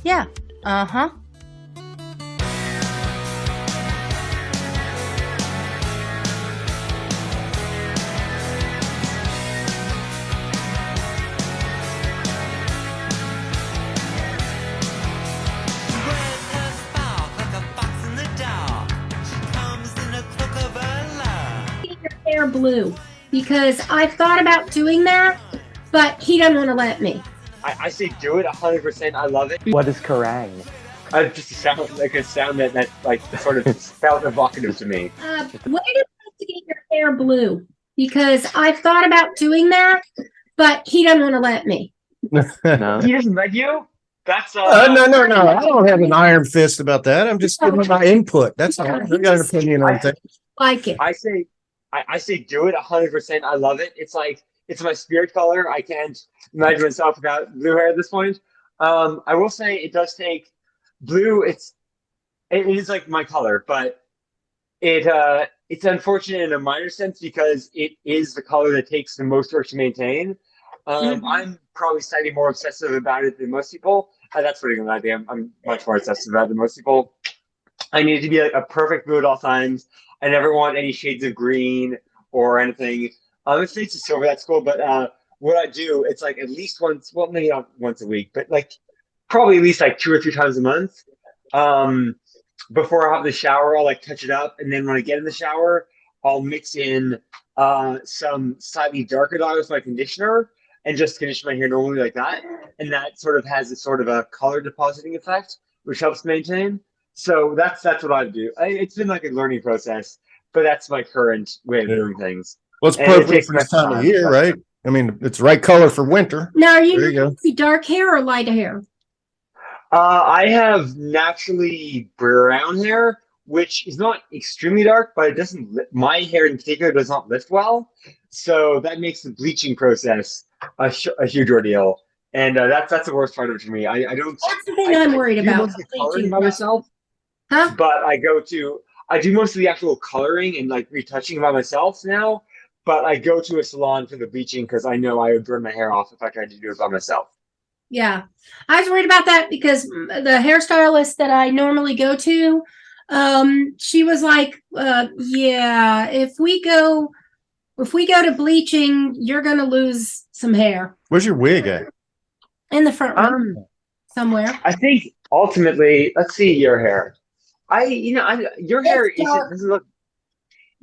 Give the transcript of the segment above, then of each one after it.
Yeah. Uh-huh. Your hair blue because I've thought about doing that, but he doesn't want to let me. I say do it 100%. I love it. What is Kerrang? Just a sound that like sort of felt evocative to me. Where do you like to get your hair blue? Because I've thought about doing that, but he doesn't want to let me. No. He doesn't like you? That's No. I don't have an iron fist about that. I'm just giving my input. That's all. I got an opinion on things. Like it. I say do it 100%. I love it. It's like it's my spirit color. I can't imagine myself without blue hair at this point. I will say it does take blue. It is like my color, but it's unfortunate in a minor sense because it is the color that takes the most work to maintain. I'm probably slightly more obsessive about it than most people. That's what I think. I'm much more obsessive about it than most people. I need it to be like a perfect blue at all times. I never want any shades of green or anything. It's nice to silver, that's cool. But what I do, it's like at least once, well, maybe not once a week, but like probably at least like 2 or 3 times a month. Before I have the shower, I'll like touch it up, and then when I get in the shower, I'll mix in some slightly darker dye with my conditioner and just condition my hair normally like that, and that sort of has a sort of a color depositing effect, which helps maintain. So that's what I do. It's been like a learning process, but that's my current way of doing things. Well, it's perfect for this time of year, right? I mean, it's the right color for winter. Now, are There you go. you dark hair or light hair? I have naturally brown hair, which is not extremely dark, but it doesn't. My hair in particular does not lift well, so that makes the bleaching process a huge ordeal. And that's the worst part of it for me. I don't. That's the thing I'm worried about. Mostly coloring by myself, Huh? but I do most of the actual coloring and like retouching by myself now. But I go to a salon for the bleaching because I know I would burn my hair off if I tried to do it by myself. Yeah. I was worried about that because the hairstylist that I normally go to, she was like, yeah, if we go to bleaching, you're gonna lose some hair. Where's your wig at? In the front room somewhere. I think ultimately, let's see your hair. Your hair doesn't look.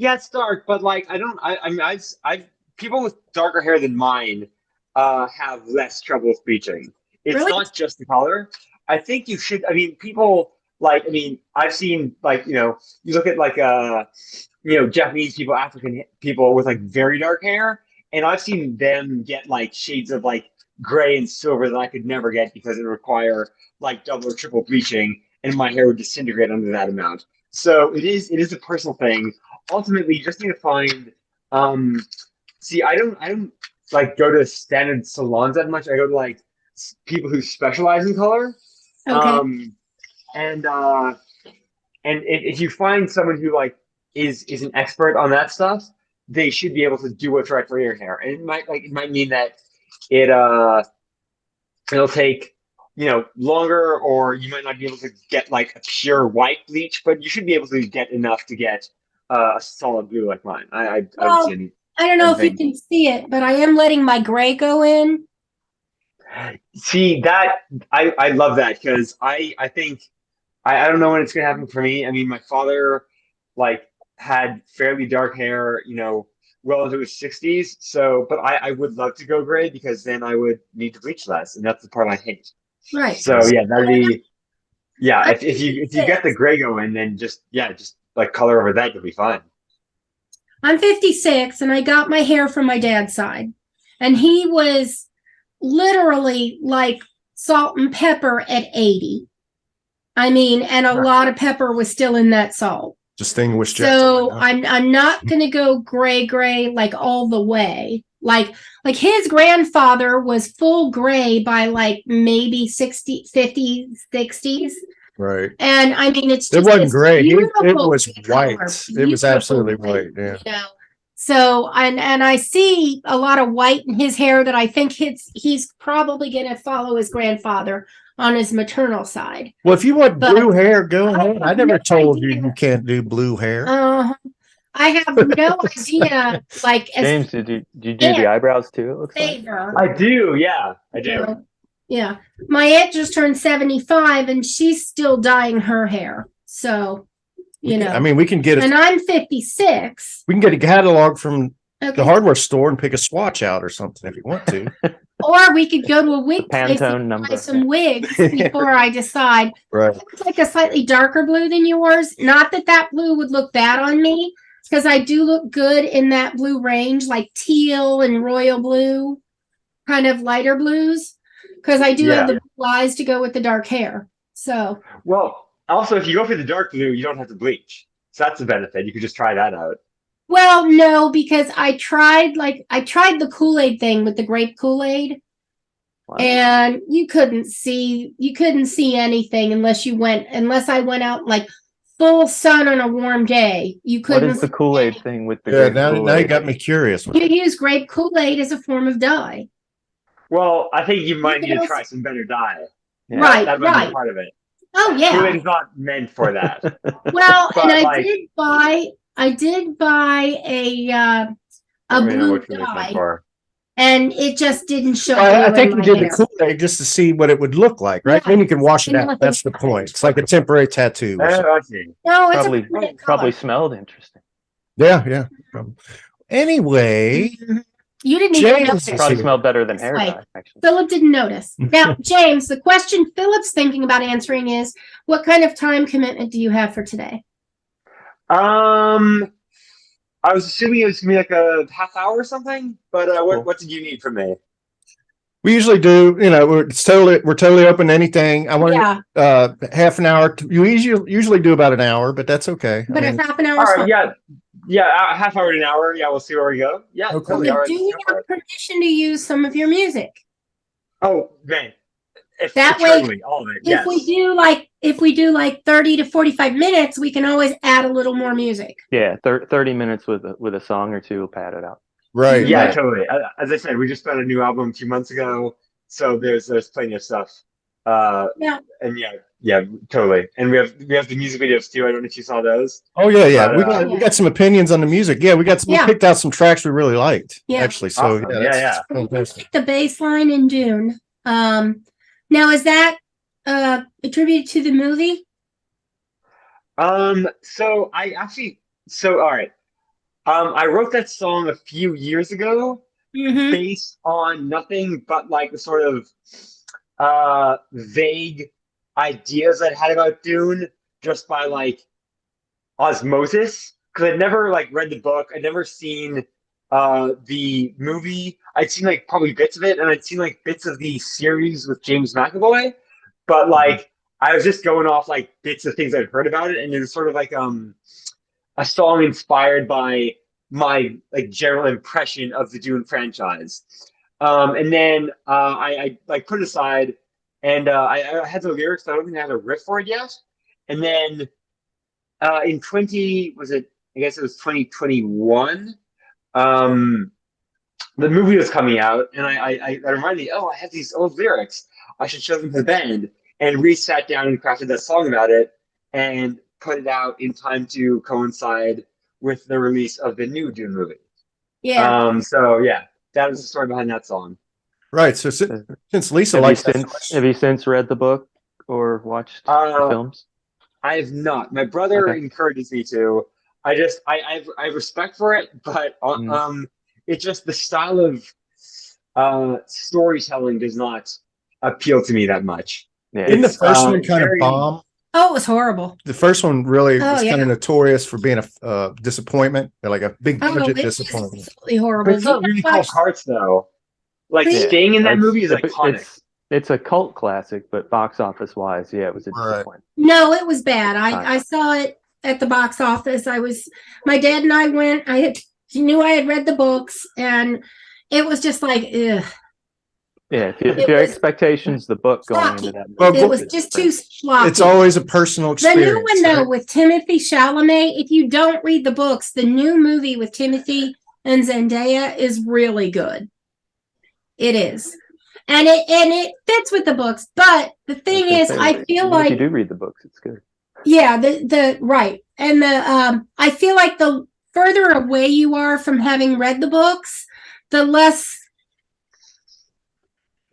Yeah, it's dark, but like I mean, I people with darker hair than mine have less trouble with bleaching. It's Really? not just the color. I think you should. I mean, people like. I mean, I've seen like you look at like Japanese people, African people with like very dark hair, and I've seen them get like shades of like gray and silver that I could never get because it would require like double or triple bleaching, and my hair would disintegrate under that amount. So it is a personal thing. Ultimately, you just need to find. See, I don't like go to standard salons that much. I go to like people who specialize in color. Okay. And if you find someone who like is an expert on that stuff, they should be able to do what's right for your hair. And it might mean that it'll take longer, or you might not be able to get like a pure white bleach, but you should be able to get enough to get a solid blue like mine. I don't see any. I don't know if you can see it, but I am letting my gray go in. See that I love that because I think I don't know when it's gonna happen for me. I mean, my father like had fairly dark hair, well into his 60s. So, but I would love to go gray because then I would need to bleach less, and that's the part I hate. Right. So yeah, that'd be if you get the gray going, then just like color over that, you'll be fine. I'm 56 and I got my hair from my dad's side, and he was literally like salt and pepper at 80. I mean, and a lot of pepper was still in that salt. Distinguished. So I'm not going to go gray like all the way. Like his grandfather was full gray by like maybe 60, 50, 60s. Right. And I mean, it wasn't gray. It was color. white. It was absolutely white. Yeah. So, and I see a lot of white in his hair that I think he's probably going to follow his grandfather on his maternal side. Well, if you want But- blue hair, go ahead. I never No told you idea. you can't do blue hair. I have no idea, like, as James, did you do the eyebrows too? It looks like. favor. I do, yeah, I do. Yeah. My aunt just turned 75 and she's still dyeing her hair. So, you know. I mean, we can get and I'm 56. we can get a catalog from Okay. the hardware store and pick a swatch out or something if you want to. Or we could go to a wig place Pantone and number. buy some wigs before I decide. Right. It's like a slightly darker blue than yours. Not that that blue would look bad on me, because I do look good in that blue range, like teal and royal blue, kind of lighter blues, because I do have the blue eyes to go with the dark hair. So, Well, also, if you go for the dark blue, you don't have to bleach. So that's the benefit. You could just try that out. well, no, because I tried the Kool-Aid thing with the grape Kool-Aid. Wow. And you couldn't see anything unless I went out like full sun on a warm day. You What couldn't. is the Kool-Aid thing with the Yeah, grape now you Kool-Aid? got me curious. You use grape Kool-Aid as a form of dye. Well, I think you might need to else- try some better dye. Yeah. Right, That might right. be part of it. Oh yeah. Kool-Aid is not meant for that. Well, But, and I like- did buy a I don't know blue what it's meant dye, for. and it just didn't show. I blue think in you my did the hair. Kool-Aid just to see what it would look like, right? Yeah. Then you can wash it And out. nothing That's the point. It's like a temporary tattoo. Or something. I see. No, it's Probably a permanent probably color. smelled interesting. Yeah. Anyway, Mhm. You didn't even James notice. is Probably here. smelled better than This hair way. dye, actually. Philip didn't notice. Now, James, the question Philip's thinking about answering is, what kind of time commitment do you have for today? I was assuming it was gonna be like a half hour or something, but Cool. what did you need from me? We usually do, we're totally open to anything. I want Yeah, half an hour. You usually do about an hour, but that's okay. but I mean, a half an hour. All is right, fine. yeah, a half hour to an hour. Yeah, we'll see where we go. Yeah, Okay. totally. All right, Do let's we go for have it. permission to use some of your music? Oh man, That way, eternally, all of it. Yes. If we do like 30 to 45 minutes, we can always add a little more music. Yeah, 30 minutes with a song or two will pad it out. right. Yeah, right. totally. As I said, we just put a new album a few months ago, so there's plenty of stuff. Yeah. And yeah, totally. And we have the music videos too. I don't know if you saw those. Oh yeah. But, We got some opinions on the music. Yeah, we picked out some tracks we really liked. Yeah. Actually, so Awesome. that's Yeah. fantastic. The bass line in Dune. Now is that attributed to the movie? So all right. I wrote that song a few years ago Mm-hmm. based on nothing but like the sort of vague ideas I'd had about Dune just by like osmosis, because I'd never like read the book. I'd never seen the movie. I'd seen like probably bits of it, and I'd seen like bits of the series with James McAvoy, but like I was just going off like bits of things I'd heard about it, and it was sort of like a song inspired by my like general impression of the Dune franchise. And then I like put it aside, and I had the lyrics, but I don't think I had a riff for it yet. And then in 2021, the movie was coming out, and I reminded me, I have these old lyrics. I should show them to the band. And we sat down and crafted that song about it and put it out in time to coincide with the release of the new Dune movie. Yeah. So yeah, that was the story behind that song. Right. So since Lisa Have likes you since read the book or watched the films? I have not. My brother Okay. encourages me to. I have respect for it, but it's just the style of storytelling does not appeal to me that much. Yeah. in the It's, first one kind very- of bomb. Oh, it was horrible. The first one really Oh, was yeah. kind of notorious for being a disappointment, like a big Oh, budget it was disappointment. absolutely horrible. But it's not really Watch- close hearts though. Like Yeah. staying in that It's- movie is iconic. It's a cult classic, but box office wise, yeah, it was a Right. disappointment. No, it was bad. Right. I saw it at the box office. My dad and I went. He knew I had read the books, and it was just like, ugh. Yeah, if It your was expectations, the book going schlocky. into that movie, Well, It was just too sloppy. It's always a personal The experience. new one though right? with Timothy Chalamet. If you don't read the books, the new movie with Timothy and Zendaya is really good. It is. And it fits with the books. But the thing is, I feel even like if you do read the books, it's good. yeah, the right. And I feel like the further away you are from having read the books, the less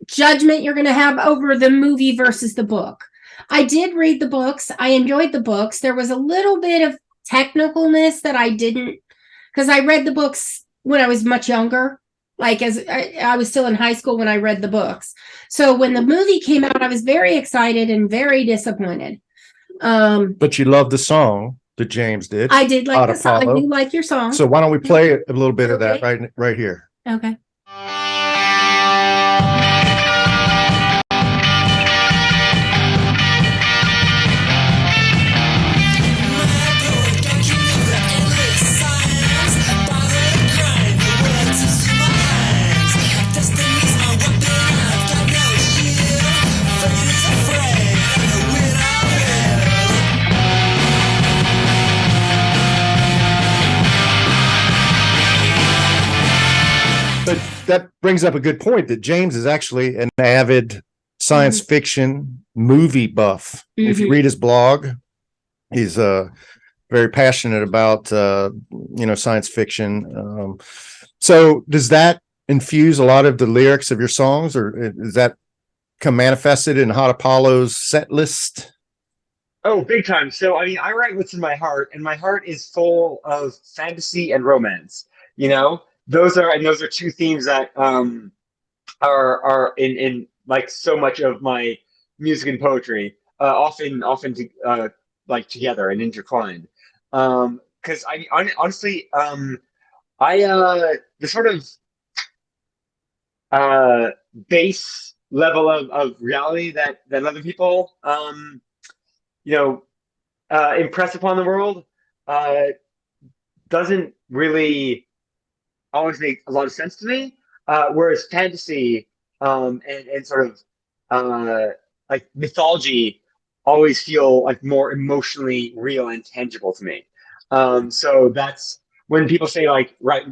judgment you're going to have over the movie versus the book. I did read the books. I enjoyed the books. There was a little bit of technicalness that I didn't, because I read the books when I was much younger. Like as I was still in high school when I read the books. So when the movie came out, I was very excited and very disappointed. But you love the song that Jaymes did. I did like Hot the song. I Apollo. do like your song. So why don't we play a little bit of that Okay. right here? Okay. But that brings up a good point that Jaymes is actually an avid science fiction movie buff. If you read his blog, he's very passionate about science fiction. So does that infuse a lot of the lyrics of your songs, or is that come manifested in Hot Apollo's set list? Oh, big time. So, I mean, I write what's in my heart, and my heart is full of fantasy and romance. You know, those are two themes that are in like so much of my music and poetry, often like together and intertwined. Because honestly, the sort of base level of reality that other people impress upon the world doesn't really always make a lot of sense to me. Whereas fantasy and sort of like mythology always feel like more emotionally real and tangible to me. So that's when people say like, right,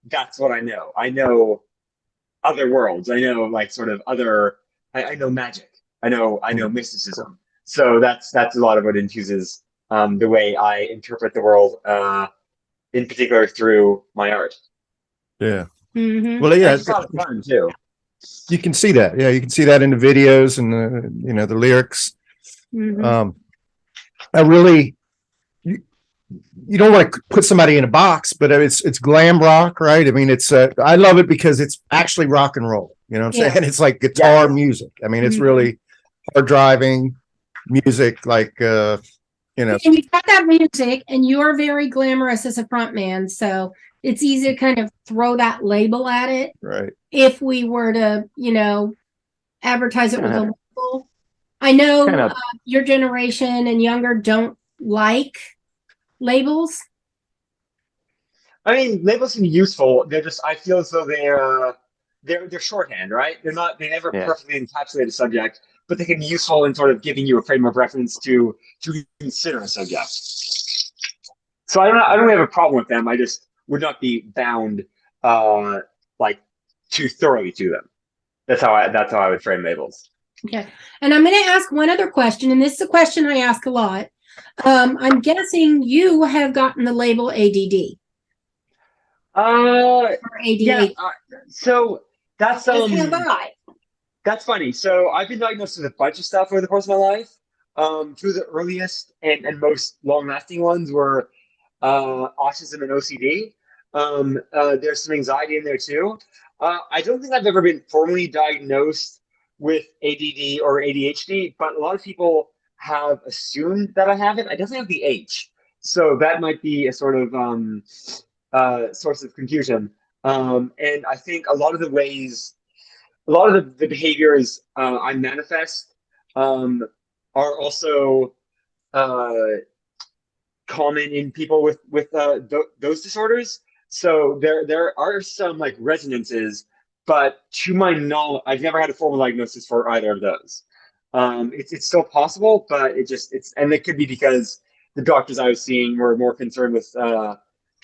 that's what I know. I know other worlds. I know like sort of other. I know magic. I know mysticism. So that's a lot of what infuses the way I interpret the world, in particular through my art. Yeah. Mm-hmm. Well, yeah, It's a lot of fun too. you can see that. Yeah, you can see that in the videos and the lyrics. Mm-hmm. I really, you don't want to put somebody in a box, but it's glam rock, right? I mean, I love it because it's actually rock and roll. You know what I'm saying? It's like guitar music. I mean, it's really hard driving music, like And you've got that music, and you're very glamorous as a front man, so it's easy to kind of throw that label at it. Right. If we were to, advertise it with a label. I know your generation and younger don't like labels. I mean, labels can be useful. They're just, I feel as though they're shorthand, right? They never perfectly encapsulate a subject, but they can be useful in sort of giving you a frame of reference to consider a subject. So I don't really have a problem with them. I just would not be bound like too thoroughly to them. That's how I would frame labels. Okay. And I'm going to ask one other question, and this is a question I ask a lot. I'm guessing you have gotten the label ADD. Or ADHD. Yeah. So that's have I. That's funny. So I've been diagnosed with a bunch of stuff over the course of my life. Two of the earliest and most long-lasting ones were autism and OCD. There's some anxiety in there too. I don't think I've ever been formally diagnosed with ADD or ADHD, but a lot of people have assumed that I have it. I definitely have the H, so that might be a sort of source of confusion. And I think a lot of the behaviors I manifest are also common in people with those disorders. So there are some like resonances, but to my knowledge, I've never had a formal diagnosis for either of those. It's still possible, but and it could be because the doctors I was seeing were more concerned with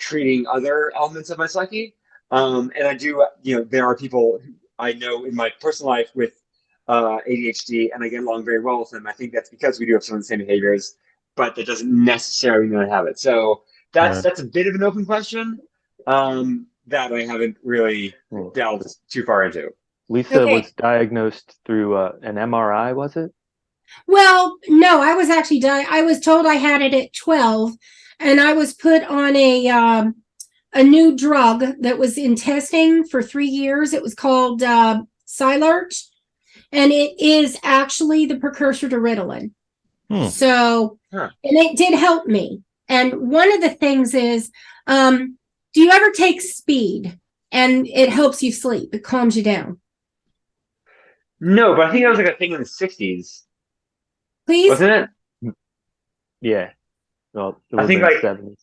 treating other elements of my psyche. And I do, there are people I know in my personal life with ADHD, and I get along very well with them. I think that's because we do have some of the same behaviors, but that doesn't necessarily mean I have it. So that's a bit of an open question that I haven't really delved too far into. Lisa was diagnosed through an MRI, was it? Well, no, I was actually I was told I had it at 12, and I was put on a new drug that was in testing for 3 years. It was called Silert, and it is actually the precursor to Ritalin. So, and it did help me. And one of the things is, do you ever take speed and it helps you sleep? It calms you down. No, but I think that was like a thing in the 60s. Please? Wasn't it? Yeah. Well, I think like 70s.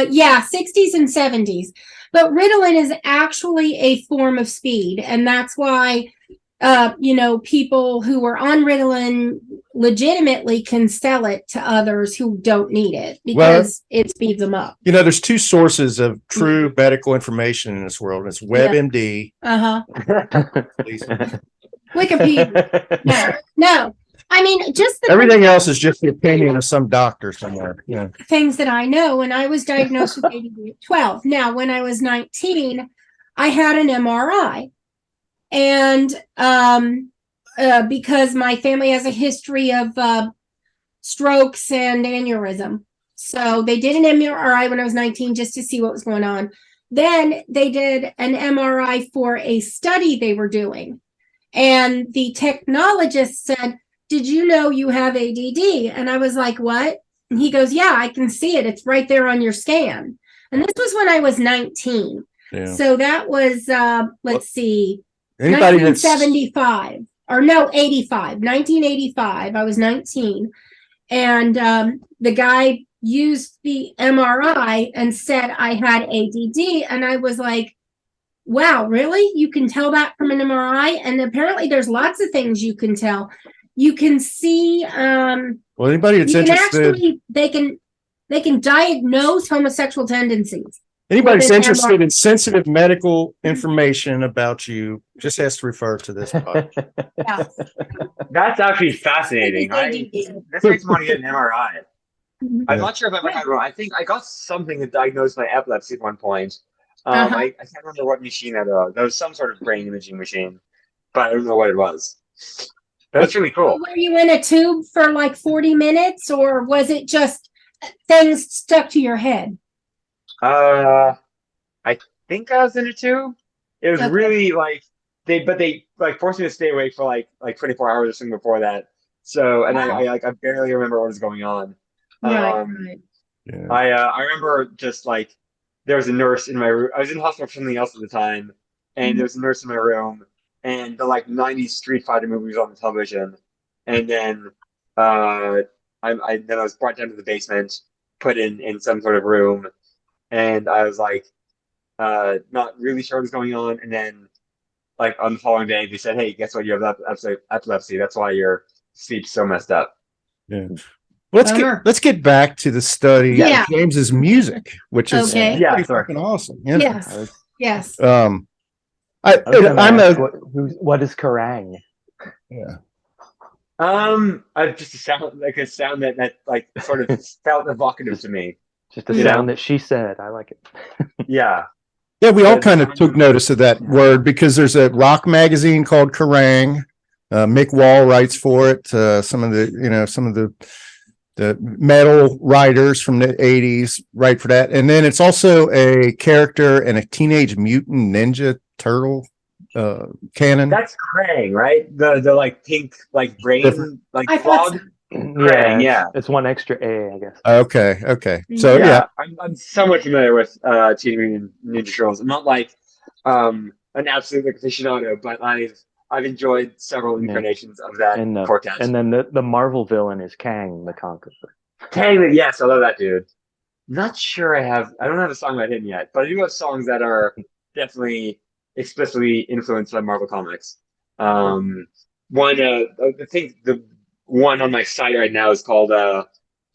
Yeah, 60s and 70s. But Ritalin is actually a form of speed. And that's why, people who are on Ritalin legitimately can sell it to others who don't need it because it speeds them up. There's two sources of true medical information in this world. It's WebMD. Wikipedia. No. I mean, just everything else is just the opinion of some doctor somewhere. Yeah. Things that I know. When I was diagnosed with ADD at 12. Now, when I was 19, I had an MRI. And because my family has a history of strokes and aneurysm. So they did an MRI when I was 19 just to see what was going on. Then they did an MRI for a study they were doing. And the technologist said, "Did you know you have ADD?" And I was like, "What?" And he goes, "Yeah, I can see it. It's right there on your scan." And this was when I was 19. Yeah. So that was, let's see, 1975. Or no, 85. 1985. I was 19. And the guy used the MRI and said I had ADD. And I was like, wow, really? You can tell that from an MRI? And apparently there's lots of things you can tell. You can see well, anybody that's interested, they can diagnose homosexual tendencies. Anybody that's interested in sensitive medical information about you just has to refer to this podcast. Yeah. That's actually fascinating. This makes me want to get an MRI. I'm not sure if I've ever had one. I think I got something that diagnosed my epilepsy at one point. I can't remember what machine that was. There was some sort of brain imaging machine, but I don't know what it was. That's really cool. Were you in a tube for like 40 minutes, or was it just things stuck to your head? I think I was in a tube. It was really like they like forced me to stay awake for like 24 hours or something before that. So, and I barely remember what was going on. Right. Yeah. I remember just like there was a nurse in my room. I was in hospital for something else at the time, and there was a nurse in my room, and the like 90s Street Fighter movie was on the television, and then I was brought down to the basement, put in some sort of room, and I was like not really sure what was going on, and then like on the following day they said, "Hey, guess what? You have epilepsy. That's why your sleep's so messed up." Yeah. Let's get back to the study of James's music, which is pretty fucking awesome. Yeah. Yes. What is Kerrang? Yeah. Just a sound that like sort of felt evocative to me. Just a sound that she said. I like it. Yeah. Yeah, we all kind of took notice of that word because there's a rock magazine called Kerrang. Mick Wall writes for it. Some of the metal writers from the 80s write for that. And then it's also a character in a Teenage Mutant Ninja Turtle canon. That's Krang, right? The like pink like brain like frog. Yeah, it's one extra A, I guess. Okay. So yeah. I'm somewhat familiar with Teenage Mutant Ninja Turtles. I'm not like an absolute aficionado, but I've enjoyed several incarnations of that quartet. And then the Marvel villain is Kang the Conqueror. Kang, yes, I love that dude. Not sure I don't have a song about him yet, but I do have songs that are definitely explicitly influenced by Marvel Comics. The one on my site right now is called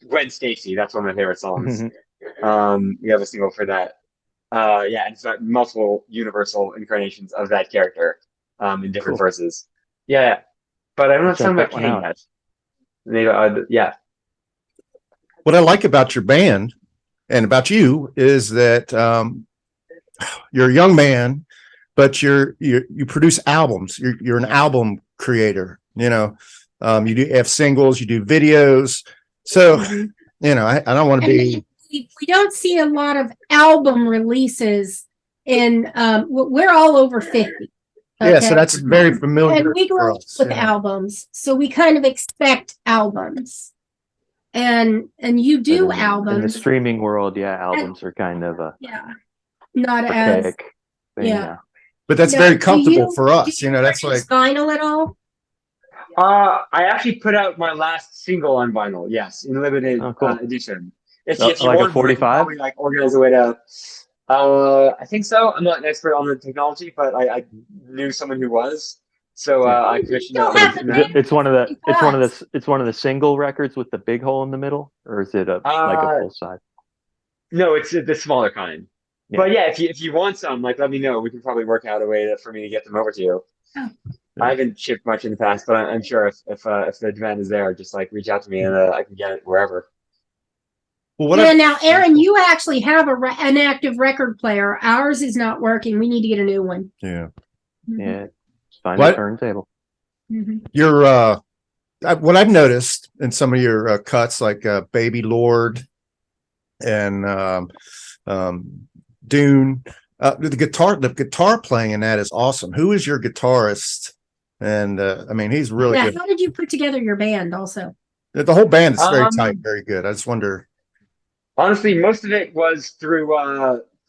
Gwen Stacy. That's one of my favorite songs. We have a single for that. Yeah, and it's got multiple universal incarnations of that character in different Cool. verses. Yeah, but I don't have Check something that about one Kane out. yet. Maybe, yeah. What I like about your band and about you is that you're a young man, but you produce albums. You're an album creator. You know, you do have singles, you do videos. So, you know, I don't want to be. We don't see a lot of album releases in we're all over 50. Yeah, so that's very familiar. And we grew up with albums, so we kind of expect albums. And you do albums in the streaming world. Yeah, albums are kind of a not as thing now. But that's very comfortable for us. You know, that's like vinyl at all. I actually put out my last single on vinyl. Yes, in limited edition. If you like want, a 45, probably like organize a way to. I think so. I'm not an expert on the technology, but I knew someone who was, so I commissioned that. It's one of the single records with the big hole in the middle, or is it like a full size? No, it's the smaller kind. Yeah. But yeah, if you want some, like, let me know. We can probably work out a way for me to get them over to you. Oh. I haven't shipped much in the past, but I'm sure if the demand is there, just like reach out to me and I can get it wherever. Well, now, Aaron, you actually have an active record player. Ours is not working. We need to get a new one. Yeah. Mm-hmm. Yeah. Find a turntable. Mm-hmm. Your what I've noticed in some of your cuts, like Baby Lord and Dune, the guitar playing in that is awesome. Who is your guitarist? And I mean, he's really good. How did you put together your band also? The whole band is very tight, very good. I just wonder. Honestly, most of it was through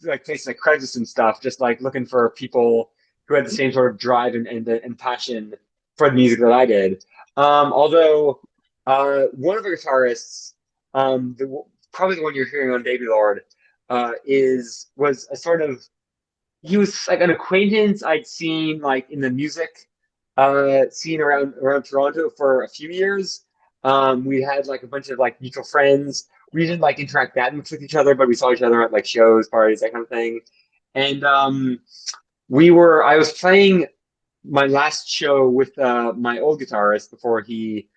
like places like Craigslist and stuff, just like looking for people who had the same sort of drive and passion for the music that I did. Although one of the guitarists, probably the one you're hearing on Baby Lord, was a sort of, he was like an acquaintance I'd seen like in the music scene around Toronto for a few years. We had like a bunch of like mutual friends. We didn't like interact that much with each other, but we saw each other at like shows, parties, that kind of thing. And I was playing my last show with my old guitarist before he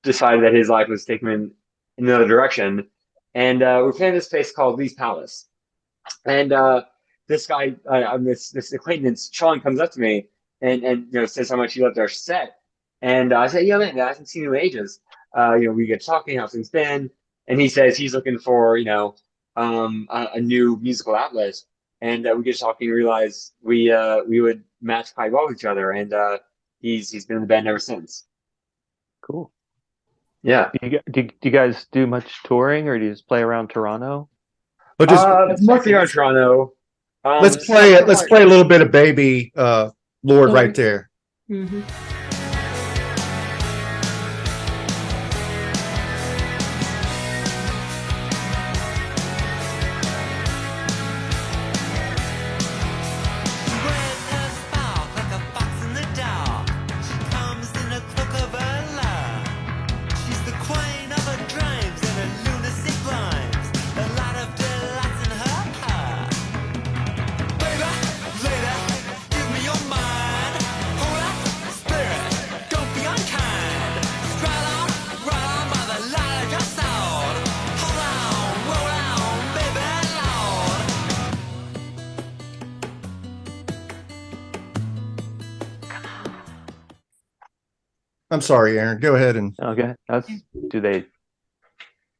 decided that his life was taking him in another direction. And we're playing this place called Lee's Palace. And this guy, this acquaintance, Sean, comes up to me and says how much he loved our set. And I said, yeah, man, I haven't seen you in ages. We get talking, how things been. And he says he's looking for, a new musical outlet. And we get talking and realize we would match quite well with each other. And he's been in the band ever since. Cool. Yeah. Do you guys do much touring, or do you just play around Toronto? But just mostly around Toronto. Let's play a little bit of Baby Lord right there. Mm-hmm. I'm sorry, Aaron. Go ahead and. Okay. Do they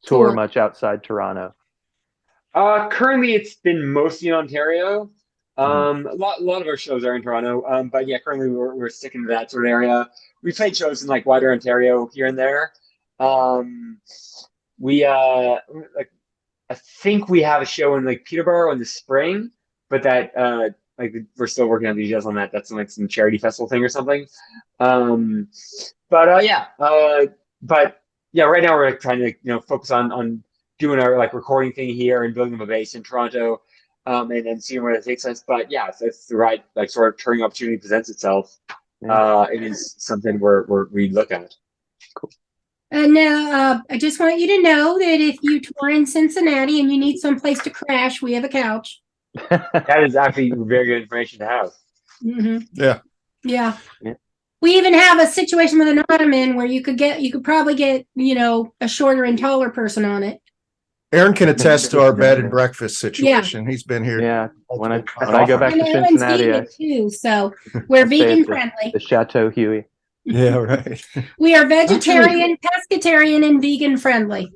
tour much outside Toronto? Currently, it's been mostly in Ontario. A lot of our shows are in Toronto. But yeah, currently we're sticking to that sort of area. We played shows in like wider Ontario here and there. I think we have a show in like Peterborough in the spring, but that we're still working on the details on that. That's like some charity festival thing or something. But right now we're trying to focus on doing our like recording thing here and building up a base in Toronto, and seeing where that takes us. But yeah, if the right like sort of touring opportunity presents itself, it is something we look at. Cool. No, I just want you to know that if you tour in Cincinnati and you need someplace to crash, we have a couch. That is actually very good information to have. Mm-hmm. Yeah. Yeah. Yeah. We even have a situation with an ottoman where you could probably get, a shorter and taller person on it. Aaron can attest to our bed and breakfast situation. He's been here. Yeah. When I multiple go back And to Aaron's Cincinnati, vegan too, so we're I stay vegan at friendly. the Chateau Huey. Yeah, right. We are vegetarian, pescatarian, and vegan friendly.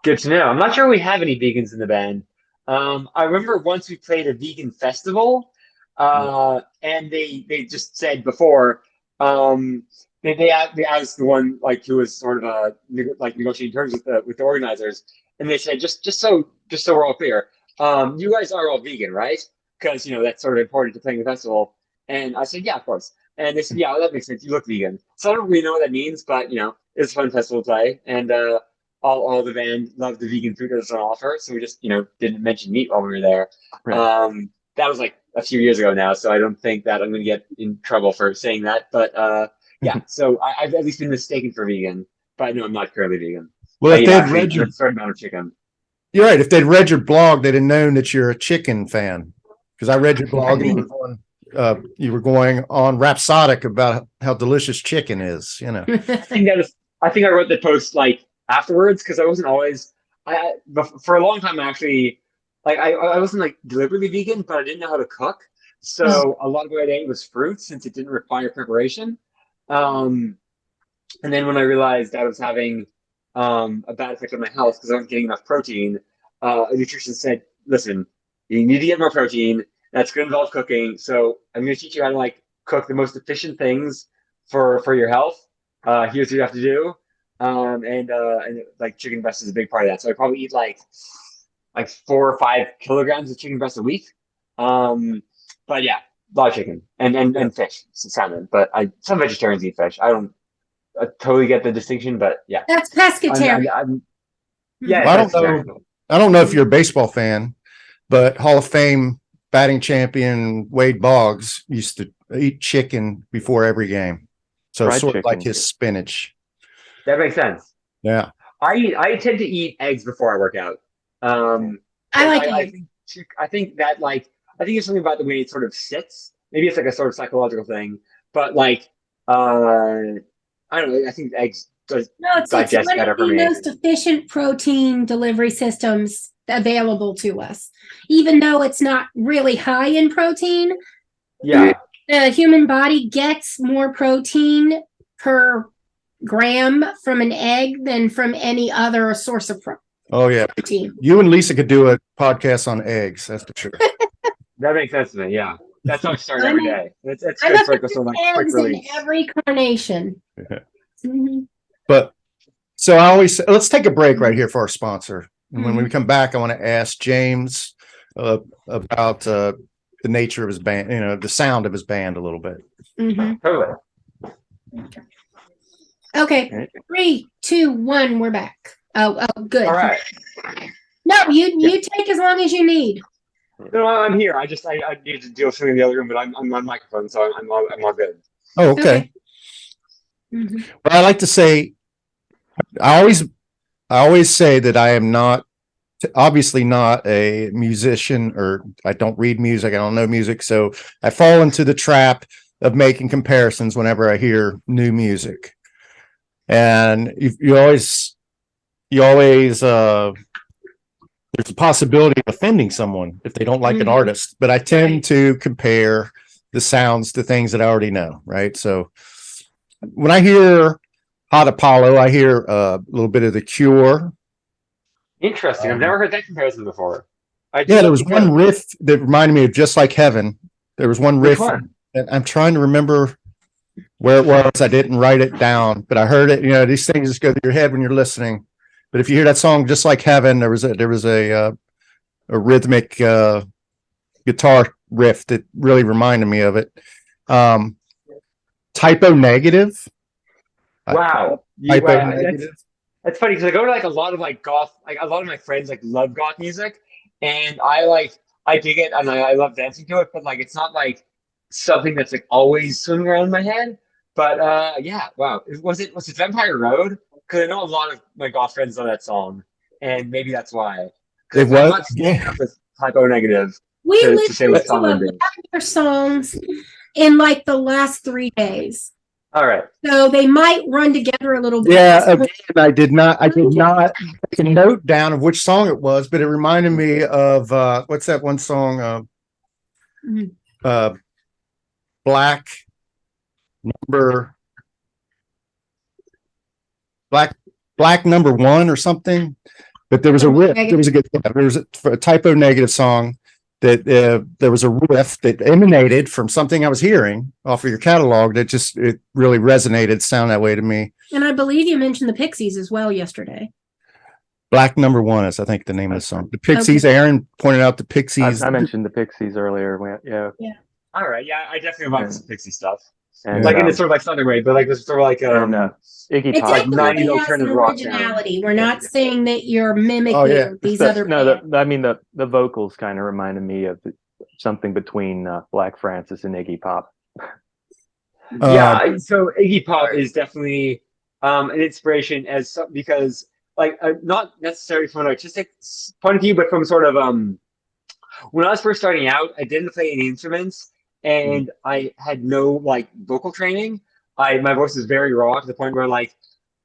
Good to know. I'm not sure we have any vegans in the band. I remember once we played a vegan festival, and they just said before, I was the one like who was sort of negotiating terms with the organizers, and they said just so we're all clear, you guys are all vegan, right? Because that's sort of important to playing the festival. And I said, yeah, of course. And they said, yeah, well, that makes sense. You look vegan. So I don't really know what that means, but it's a fun festival to play, and all the band loved the vegan food that was on offer, so we just didn't mention meat while we were there. Right. That was like a few years ago now, so I don't think that I'm going to get in trouble for saying that. But yeah, so I've at least been mistaken for vegan, but no, I'm not currently vegan. Well, if I eat they'd actually read your, a certain amount of chicken. you're right. If they'd read your blog, they'd have known that you're a chicken fan. Because I read your blog and you were going on rhapsodic about how delicious chicken is. I think I wrote the post like afterwards because I wasn't always. For a long time actually, like I wasn't like deliberately vegan, but I didn't know how to cook. So a lot of what I ate was fruit since it didn't require preparation. And then when I realized I was having a bad effect on my health because I wasn't getting enough protein, a nutritionist said, "Listen, you need to get more protein. That's going to involve cooking. So I'm going to teach you how to like cook the most efficient things for your health. Here's what you have to do." And like chicken breast is a big part of that. So I probably eat like 4 or 5 kilograms of chicken breast a week. But yeah, a lot of chicken and fish, salmon. But some vegetarians eat fish. I totally get the distinction, but yeah, That's pescatarian. Yeah, Well, I don't know if you're a baseball fan, but Hall of Fame batting champion Wade Boggs used to eat chicken before every game. So Fried sort of like chicken. his spinach. That makes sense. Yeah. I tend to eat eggs before I work out. I like eggs. I think it's something about the way it sort of sits. Maybe it's like a sort of psychological thing, but like I don't know. I think eggs It's digest one better of for the me. most efficient protein delivery systems available to us. Even though it's not really high in protein, Yeah, the human body gets more protein per gram from an egg than from any other source of Oh yeah. protein. You and Lisa could do a podcast on eggs. That's for sure. that makes sense to me. Yeah, that's how I start I'm every a- day. It's I'm good up for to sort of like quick eggs in release. every carnation. Mhm. But so I always say, let's take a break right here for our sponsor. And when we come back, I want to ask Jaymes about the nature of his band, the sound of his band a little bit. Mhm. Totally. Okay, 3, 2, 1, we're back. Oh, good. All right. No, you take as long as you need. No, I'm here. I need to deal with something in the other room, but I'm on microphone, so I'm all good. Oh, okay. Mhm. Well, I like to say, I always say that I am obviously not a musician, or I don't read music. I don't know music. So I fall into the trap of making comparisons whenever I hear new music. And you always, there's a possibility of offending someone if they don't like an artist, but I tend to compare the sounds to things that I already know. Right. So when I hear Hot Apollo, I hear a little bit of The Cure. Interesting. I've never heard that comparison before. There was one riff that reminded me of Just Like Heaven. There was one riff, and I'm trying to remember where it was. I didn't write it down, but I heard it. These things just go through your head when you're listening. But if you hear that song Just Like Heaven, there was a rhythmic guitar riff that really reminded me of it. Typo Negative. Wow. Negative. That's funny because I go to like a lot of like goth, like a lot of my friends like love goth music, and I dig it and I love dancing to it, but like it's not like something that's like always swimming around in my head. But yeah, wow. Was it Vampire Road? because I know a lot of my golf friends know that song, and maybe that's why. It Because I'm was, not scared enough with Typo Negative We to say listened what to song a I'm lot doing. of their songs in like the last 3 days. All right. So they might run together a little bit. yeah, again, I did not take a note down of which song it was, but it reminded me of what's that one song? Mhm. Black number black number one or something. But there was a riff. There was a Typo Negative song that there was a riff that emanated from something I was hearing off of your catalog that just it really resonated, sound that way to me. And I believe you mentioned the Pixies as well yesterday. Black Number One is, I think, the name of the song. The Pixies. Okay. Aaron pointed out the Pixies. I mentioned the Pixies earlier. Yeah. All right. Yeah, I definitely like some Pixie stuff. And, Like in a sort of like Southern way, but like this sort of like Iggy It Pop. like 90s definitely has alternative an rock originality. We're not saying that you're mimicking Oh, yeah. these other bands. I mean the vocals kind of reminded me of something between Black Francis and Iggy Pop. Yeah, so Iggy Pop is definitely an inspiration because like not necessarily from an artistic point of view, but from sort of when I was first starting out, I didn't play any instruments and I had no like vocal training. My voice was very raw to the point where like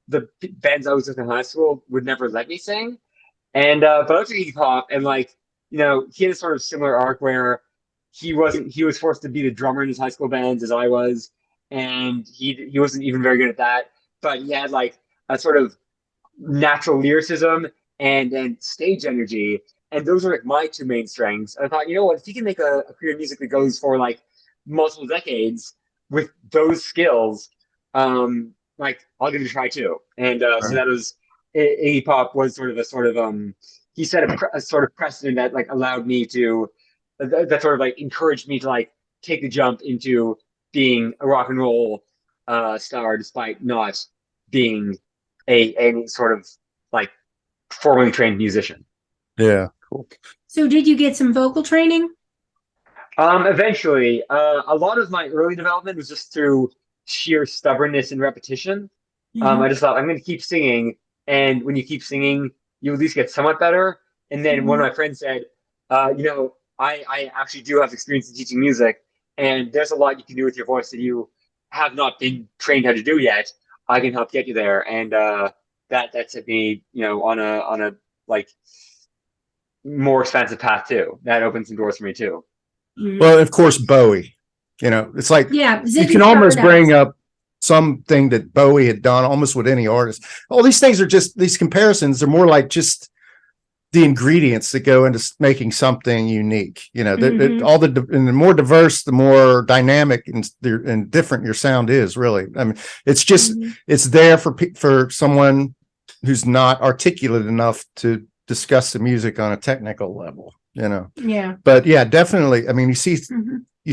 the bands I was with in high school would never let me sing. And but I was with Iggy Pop and like, you know, he had a sort of similar arc where he was forced to be the drummer in his high school bands as I was, and he wasn't even very good at that, but he had like a sort of natural lyricism and stage energy, and those are like my two main strengths. I thought, you know what, if he can make a career in music that goes for like multiple decades with those skills, like I'll give it a try too. And so that was Iggy Pop was sort of he set a sort of precedent that like allowed me to that sort of like encouraged me to like take the jump into being a rock and roll star despite not being any sort of like formally trained musician. Yeah. Cool. So did you get some vocal training? Eventually, a lot of my early development was just through sheer stubbornness and repetition. I just thought I'm going to keep singing, and when you keep singing, you at least get somewhat better. And then one of my friends said, you know, I actually do have experience in teaching music, and there's a lot you can do with your voice that you have not been trained how to do yet. I can help get you there, and that set me, you know, on a like more expansive path too. That opened some doors for me too. Well, of course, Bowie. You know, it's like Yeah, you can almost bring up something that Bowie had done almost with any artist. All these things are just these comparisons are more like just the ingredients that go into making something unique. You know, and the more diverse, the more dynamic and different your sound is. Really, I mean, it's just it's there for someone who's not articulate enough to discuss the music on a technical level. You know, Yeah. but yeah, definitely. I mean, you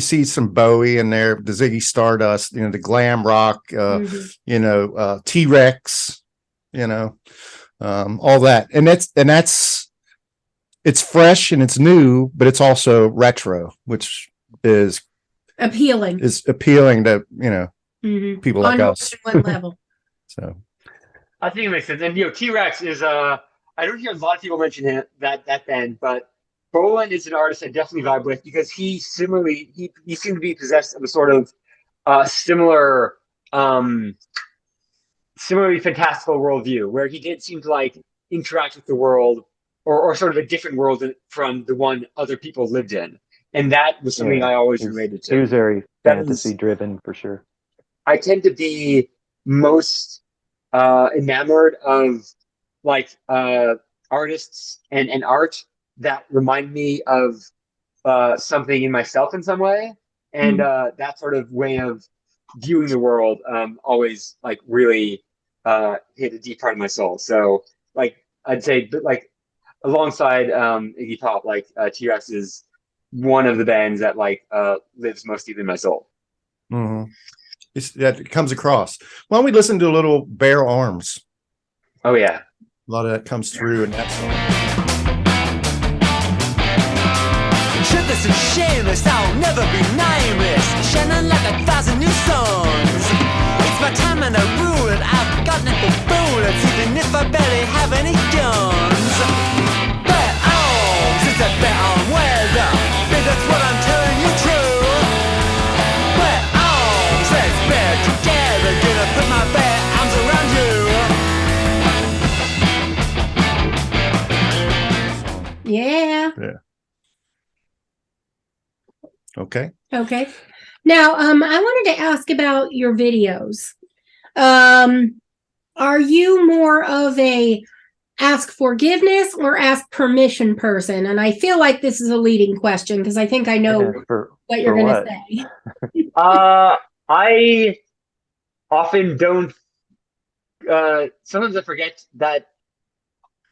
see some Bowie in there, the Ziggy Stardust, you know, the glam rock, you know, T-Rex, you know, all that, and that's it's fresh and it's new, but it's also retro, which is appealing to, you know, people like us. One level. So I think it makes sense. And you know, T-Rex is I don't hear a lot of people mention him, that band, but Bolan is an artist I definitely vibe with because he seemed to be possessed of a sort of similarly fantastical worldview where he did seem to like interact with the world or sort of a different world from the one other people lived in. And that was something I always related to. He was very fantasy driven for sure. I tend to be most enamored of like artists and art that remind me of something in myself in some way. And that sort of way of viewing the world always like really hit a deep part of my soul. So like I'd say like alongside Iggy Pop, like T-Rex is one of the bands that like lives most deep in my soul. That comes across. Why don't we listen to a little Bare Arms? Oh yeah. A lot of that comes through in that song. Truthless and shameless, I'll never be nameless, shining like 1,000 new suns. It's my time and I rule it, I've got nothing bullets. if I barely have any guns. Bet arms is a bet on weather, babe, that's what I'm telling you true. Bet arms, let's bear together, gonna put my bare arms around you. Yeah. Okay. Okay. Now, I wanted to ask about your videos. Are you more of a ask forgiveness or ask permission person? And I feel like this is a leading question because I think I know what you're going to say. I often don't. Sometimes I forget that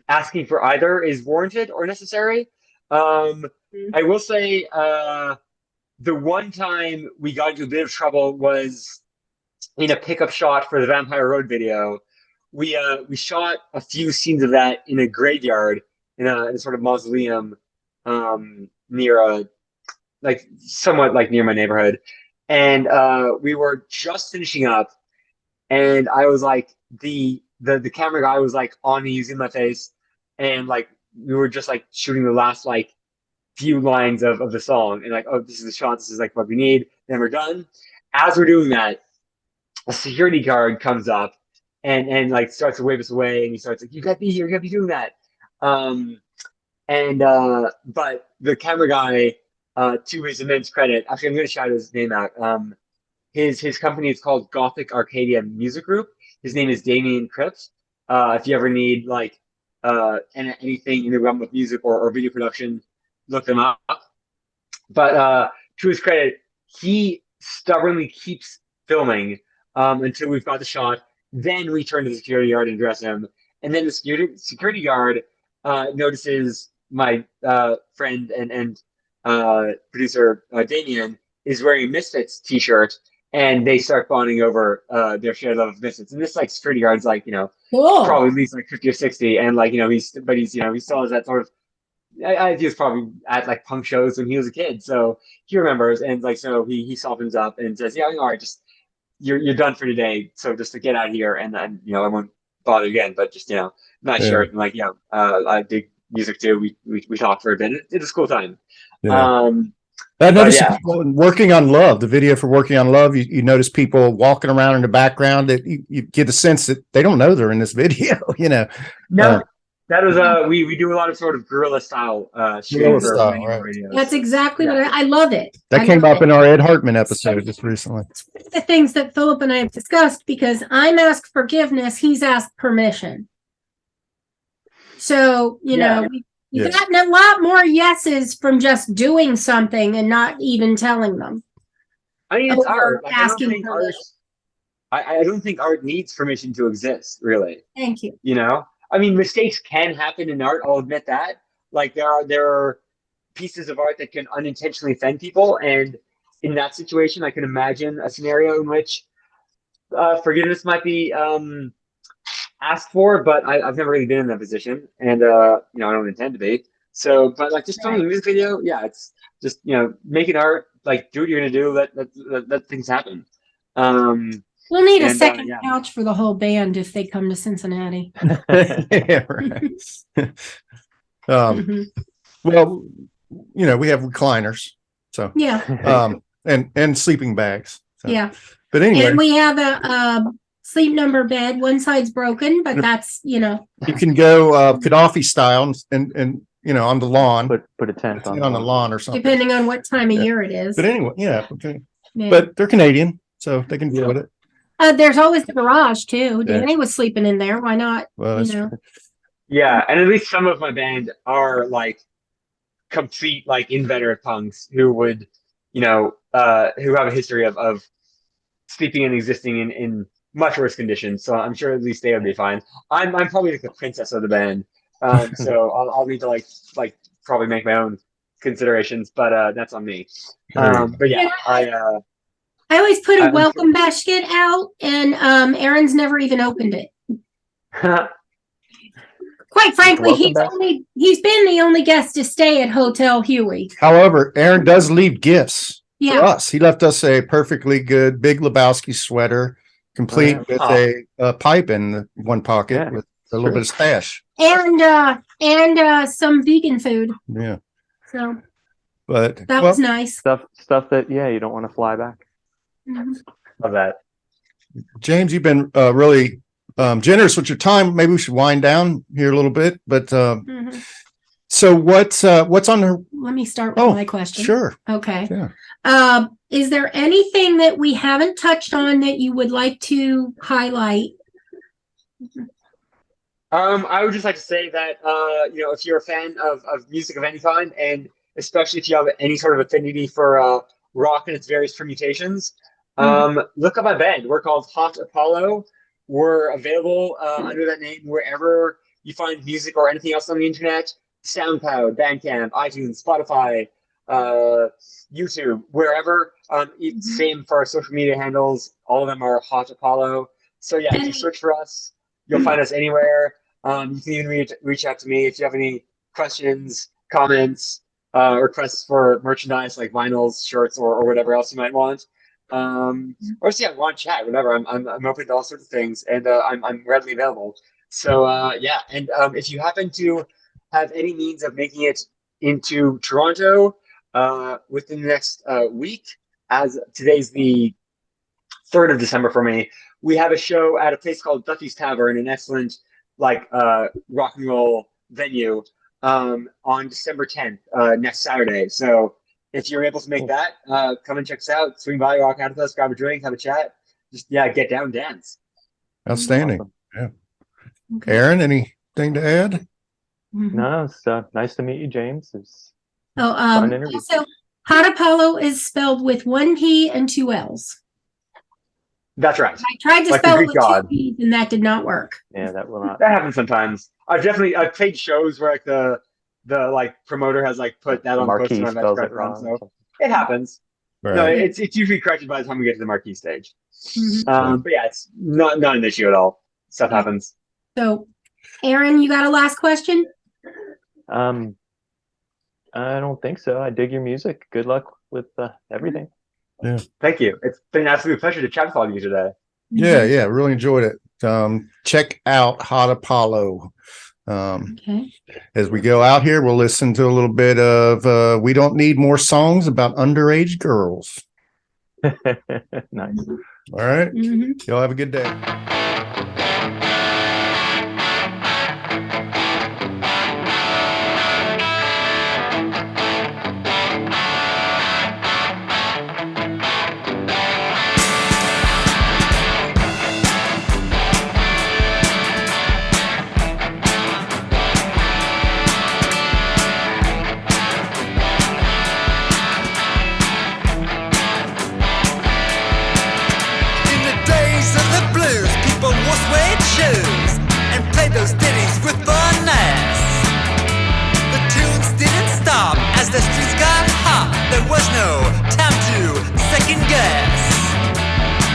asking for either is warranted or necessary. I will say the one time we got into a bit of trouble was in a pickup shot for the Vampire Road video. We shot a few scenes of that in a graveyard in a sort of mausoleum near somewhat like near my neighborhood, and we were just finishing up, and I was like the camera guy was like on knees in my face, and like we were just like shooting the last like few lines of the song, and like, oh, this is the shot, this is like what we need, then we're done. As we're doing that, a security guard comes up and like starts to wave us away, and he starts like, you gotta be here, you gotta be doing that. But the camera guy, to his immense credit, actually I'm gonna shout his name out. His company is called Gothic Arcadia Music Group. His name is Damien Cripps. If you ever need like anything in the realm of music or video production, look them up. But to his credit, he stubbornly keeps filming until we've got the shot. Then we turn to the security guard and address him. And then the security guard notices my friend and producer Damien is wearing a Misfits t-shirt, and they start bonding over their shared love of Misfits. And this like security guard's like, Cool. probably at least like 50 or 60, and like he's still has that sort of. He was probably at like punk shows when he was a kid, so he remembers, and like so he softens up and says, "Yeah, all right, just you're done for today, so just to get out of here, and then I won't bother again, but just nice shirt, and like I dig music too. We talked for a bit. It was a cool time." Yeah. I noticed people working on Love, the video for Working on Love, you notice people walking around in the background that you get the sense that they don't know they're in this video, No, that was we do a lot of sort of guerrilla style shooting for right. videos. That's exactly what I love it. That came up in our Ed Hartman episode just recently. It's one of the things that Philip and I have discussed, because I'm asked forgiveness, he's asked permission. So, we've gotten a lot more yeses from just doing something and not even telling them. I mean, it's art. Like, I don't think art needs permission to exist, really. Thank you. I mean, mistakes can happen in art. I'll admit that. Like there are pieces of art that can unintentionally offend people, and in that situation, I can imagine a scenario in which forgiveness might be asked for. But I've never really been in that position, and I don't intend to be. So, but like just filming a music video, it's just making art. Like do what you're gonna do. Let things happen. We'll need a second couch for the whole band if they come to Cincinnati. Yeah, right. Well, we have recliners, so and sleeping bags. So. Yeah, but anyway, and we have a sleep number bed. One side's broken, but that's you can go Gaddafi style and on the lawn. Put a tent on the lawn or something, depending on what time of year it is. But anyway, okay. Yeah. But they're Canadian, so they can deal with it. There's always the garage too. Danny was sleeping in there. Why not? Well, Yeah, and at least some of my band are like complete like inveterate punks who would, who have a history of sleeping and existing in much worse conditions. So I'm sure at least they would be fine. I'm probably like the princess of the band, so I'll need to like probably make my own considerations, but that's on me. But yeah, I always put a welcome basket out, and Aaron's never even opened it. Quite frankly, he's been the only guest to stay at Hotel Huey. However, Aaron does leave gifts for us. He left us a perfectly good Big Lebowski sweater, complete with a pipe in one pocket with a little bit of stash. And some vegan food. Yeah. So But that was nice. Stuff that you don't want to fly back. Mhm. Love that. Jaymes, you've been really generous with your time. Maybe we should wind down here a little bit. But Mhm. so what's on the? Let me start with Oh, my question. Sure. Okay. Yeah. Is there anything that we haven't touched on that you would like to highlight? I would just like to say that if you're a fan of music of any kind, and especially if you have any sort of affinity for rock and its various permutations, look up my band. We're called Hot Apollo. We're available under that name wherever you find music or anything else on the internet. SoundCloud, Bandcamp, iTunes, Spotify, YouTube, wherever. Same for our social media handles. All of them are Hot Apollo. So yeah, if you search for us, you'll find us anywhere. You can even reach out to me if you have any questions, comments, requests for merchandise like vinyls, shirts, or whatever else you might want. Or just want to chat, whatever. I'm open to all sorts of things, and I'm readily available. So and if you happen to have any means of making it into Toronto within the next week, as today's the 3rd of December for me, we have a show at a place called Duffy's Tavern, an excellent rock and roll venue on December 10th, next Saturday. So if you're able to make that, come and check us out. Swing by, rock out with us, grab a drink, have a chat. Just get down, dance. Outstanding. Awesome. Yeah. Okay. Aaron, anything to add? Mhm. No, it's nice to meet you, Jaymes. It's Oh, fun interview. also, Hot Apollo is spelled with 1 P and 2 L's. That's right. I tried to Like the spell it Greek with god. 2 P's and that did not work. Yeah, that will not. That happens sometimes. I've played shows where the promoter has put that on the poster Marquee and I've had to spells correct it them, wrong. so it happens. Right. No, it's usually corrected by the time we get to the marquee stage. Mhm. But yeah, it's not an issue at all. Stuff happens. So, Aaron, you got a last question? I don't think so. I dig your music. Good luck with everything. Thank you. It's been an absolute pleasure to chat with all of you today. Yeah, really enjoyed it. Check out Hot Apollo. Okay. As we go out here, we'll listen to a little bit of We Don't Need More Songs About Underage Girls. Nice. All right. Mhm. Y'all have a good day. In the days of the blues, people wore suede shoes and played those ditties with finesse. The tunes didn't stop as the streets got hot. There was no time to second guess.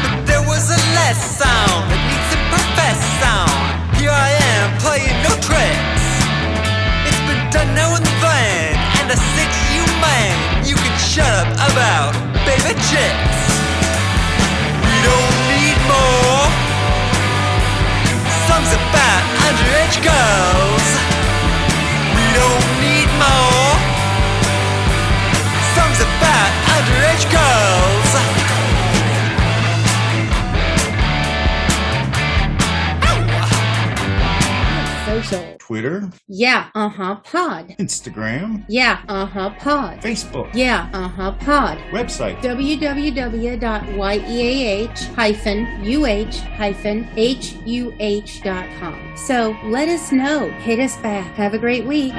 But there was a less sound that needs a professed sound. Here I am playing no tricks. It's been done now in the van, and I say to you, man, you can shut up about baby chicks. We don't need more songs about underage girls. We don't need more songs about underage girls. Social. Twitter, Yeah, pod. Instagram, Yeah, pod. Facebook, Yeah, pod. website. www.YEAH-UH-HUH.com. So let us know. Hit us back. Have a great week.